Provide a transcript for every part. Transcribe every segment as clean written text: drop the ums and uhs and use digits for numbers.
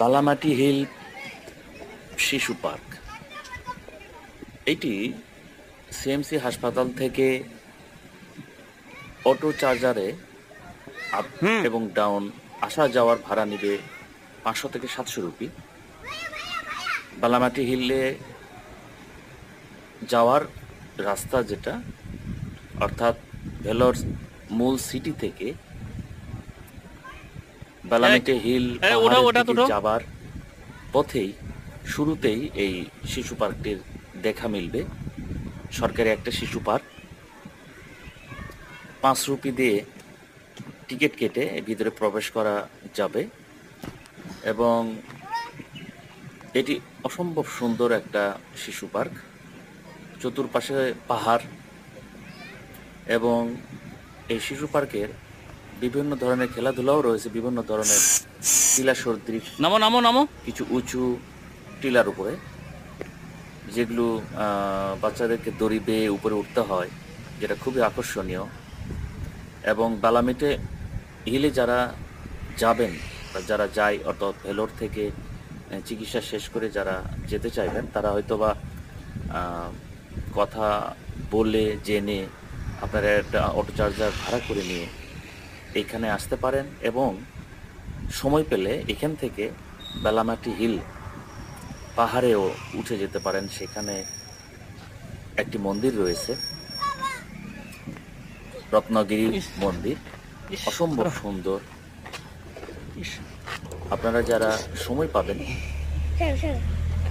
বালামাটি hill শিশু park, এটি CMC হাসপাতাল থেকে অটো চার্জারে আপ এবং ডাউন আসা যাওয়ার ভাড়া নেবে 500 থেকে 700 রুপি। বালামাটি হিলে যাওয়ার রাস্তা যেটা, অর্থাৎ ভেলোর মূল সিটি থেকে বালামাটি হিল যাবার পথেই শুরুতেই এই শিশু পার্কটির দেখা মিলবে। সরকারি একটা শিশু পার্ক, 5 রুপি দিয়ে টিকিট কেটে ভিতরে প্রবেশ করা যাবে এবং এটি অসম্ভব সুন্দর একটা শিশু পার্ক। চতুর্পাশে পাহাড় এবং এই শিশু পার্কের বিভিন্ন ধরনের খেলাধুলাও রয়েছে, বিভিন্ন ধরনের টিলা সদৃশ কিছু উঁচু টিলার উপরে, যেগুলো বাচ্চাদেরকে দড়ি বেয়ে উপরে উঠতে হয়, যেটা খুবই আকর্ষণীয়। এবং বালামাটি হিলে যারা যাবেন বা যারা যায়, অর্থাৎ ভেলোর থেকে চিকিৎসা শেষ করে যারা যেতে চাইবেন, তারা হয়তোবা কথা বলে জেনে আপনারা একটা অটো চার্জার ভাড়া করে নিয়ে এইখানে আসতে পারেন এবং সময় পেলে এখান থেকে বালামাটি হিল পাহাড়েও উঠে যেতে পারেন। সেখানে একটি মন্দির রয়েছে, রত্নগিরি মন্দির, অসম্ভব সুন্দর। আপনারা যারা সময় পাবেন,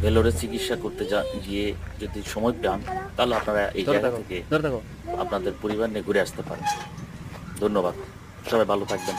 ভেলোরে চিকিৎসা করতে গিয়ে যদি সময় পান, তাহলে আপনারা এই জায়গা থেকে আপনাদের পরিবার নিয়ে ঘুরে আসতে পারেন। ধন্যবাদ, সবাই ভালো থাকবেন।